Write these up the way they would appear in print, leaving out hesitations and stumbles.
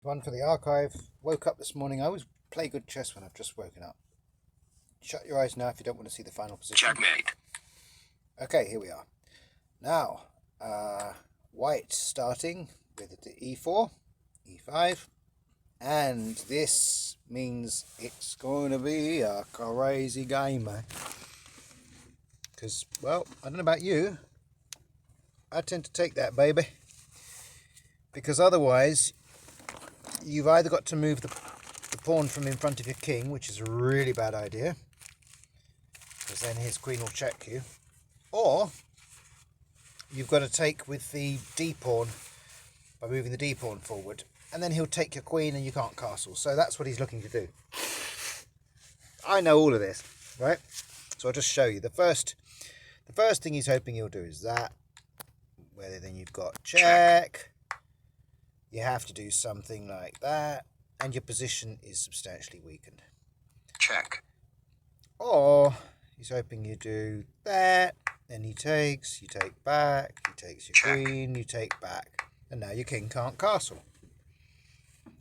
One for the archive. Woke up this morning. I always play good chess when I've just woken up. Shut your eyes now if you don't want to see the final position. Checkmate. Okay, here we are. Now, white starting with the e4, e5, and this means it's going to be a crazy game, because, well, I don't know about you, I tend to take that baby, because otherwise you've either got to move the pawn from in front of your king, which is a really bad idea, because then his queen will check you, or you've got to take with the d-pawn by moving the d-pawn forward, and then he'll take your queen and you can't castle. So that's what he's looking to do. I know all of this, right? So I'll just show you. The first thing he's hoping he'll do is that, where then you've got check. You have to do something like that, and your position is substantially weakened. Check. Or he's hoping you do that, then he takes, you take back, he takes your Check. queen, you take back, and now your king can't castle.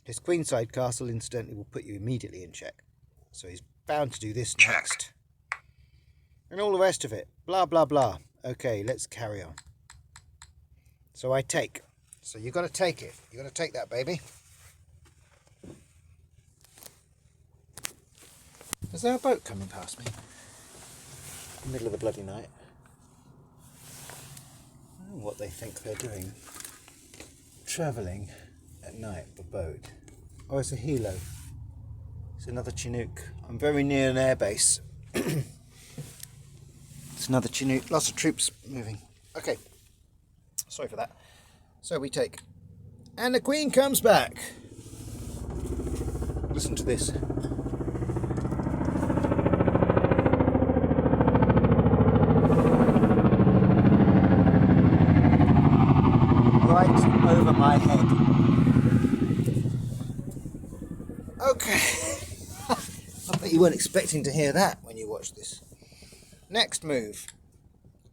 His queenside castle, incidentally, will put you immediately in check. So he's bound to do this Check. next. And all the rest of it. Blah, blah, blah. Okay, let's carry on. So I take. So you've got to take it. You've got to take that, baby. Is there a boat coming past me? In the middle of the bloody night. I don't know what they think they're doing. Travelling at night, the boat. Oh, it's a helo. It's another Chinook. I'm very near an airbase. It's another Chinook. Lots of troops moving. Okay. Sorry for that. So we take. And the queen comes back. Listen to this. Right over my head. Okay. I bet you weren't expecting to hear that when you watched this. Next move.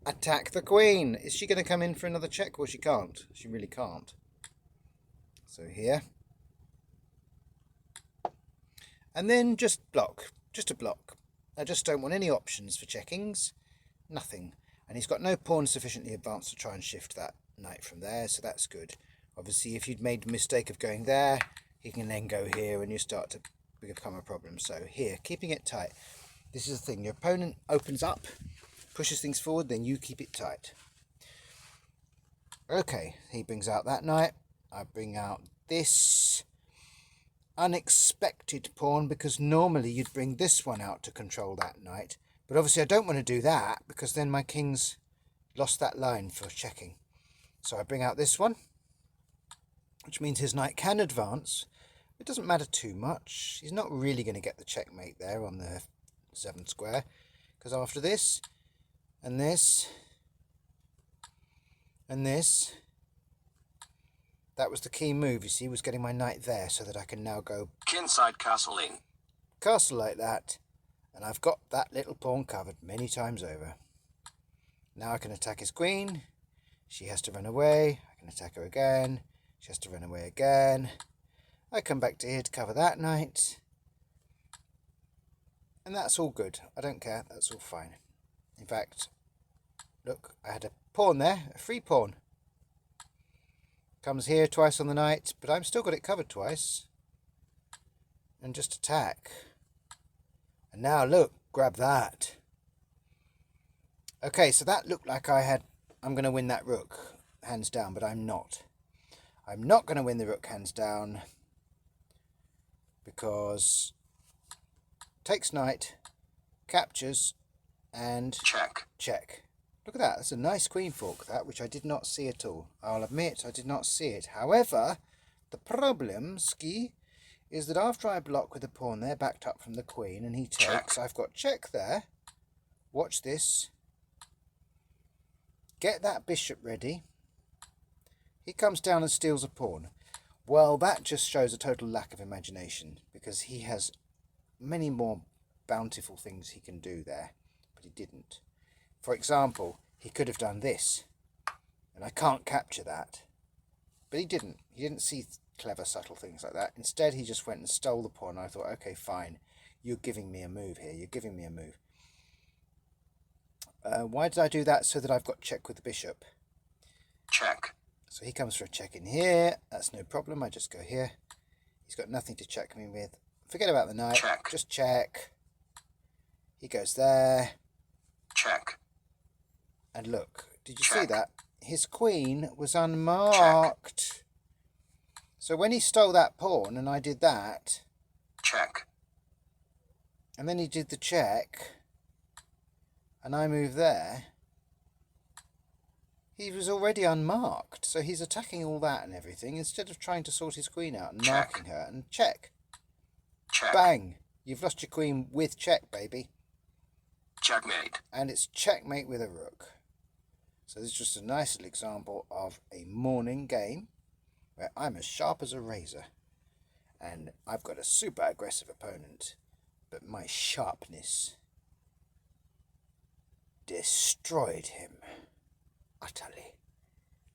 Attack the queen. Is she going to come in for another check? Well, she can't. She really can't. So here. And then just block. Just a block. I just don't want any options for checkings. Nothing. And he's got no pawn sufficiently advanced to try and shift that knight from there, so that's good. Obviously, if you'd made the mistake of going there, he can then go here and you start to become a problem. So here, keeping it tight. This is the thing. Your opponent opens up, pushes things forward, then you keep it tight. Okay, he brings out that knight. I bring out this unexpected pawn, because normally you'd bring this one out to control that knight. But obviously I don't want to do that, because then my king's lost that line for checking. So I bring out this one, which means his knight can advance. It doesn't matter too much. He's not really going to get the checkmate there on the 7 square, because after this, and this, and this, that was the key move, you see, was getting my knight there so that I can now go Kinside castling. castle like that, and I've got that little pawn covered many times over. Now I can attack his queen. She has to run away. I can attack her again. She has to run away again. I come back to here to cover that knight. And that's all good. I don't care. That's all fine. In fact, look, I had a pawn there, a free pawn. Comes here twice on the knight, but I've still got it covered twice. And just attack. And now look, grab that. Okay, so that looked like I'm going to win that rook, hands down, but I'm not. I'm not going to win the rook hands down, because takes knight, captures, and check. Look at that. That's a nice queen fork, that, which I did not see at all. I'll admit I did not see it. However, the problem, Ski, is that after I block with the pawn there, backed up from the queen, and he takes, I've got check there. Watch this. Get that bishop ready. He comes down and steals a pawn. Well, that just shows a total lack of imagination, because he has many more bountiful things he can do there, but he didn't. For example, he could have done this, and I can't capture that. But he didn't. He didn't see clever, subtle things like that. Instead, he just went and stole the pawn. I thought, okay, fine. You're giving me a move here. You're giving me a move. Why did I do that? So that I've got check with the bishop. Check. So he comes for a check in here. That's no problem. I just go here. He's got nothing to check me with. Forget about the knight. Check. Just check. He goes there. Check. And look, did you Check. see that? His queen was unmarked. Check. So when he stole that pawn and I did that. Check. And then he did the check. And I moved there. He was already unmarked. So he's attacking all that and everything instead of trying to sort his queen out and Check. marking her. And check. Check. Bang. You've lost your queen with check, baby. Checkmate. And it's checkmate with a rook. So this is just a nice little example of a morning game where I'm as sharp as a razor and I've got a super aggressive opponent, but my sharpness destroyed him utterly.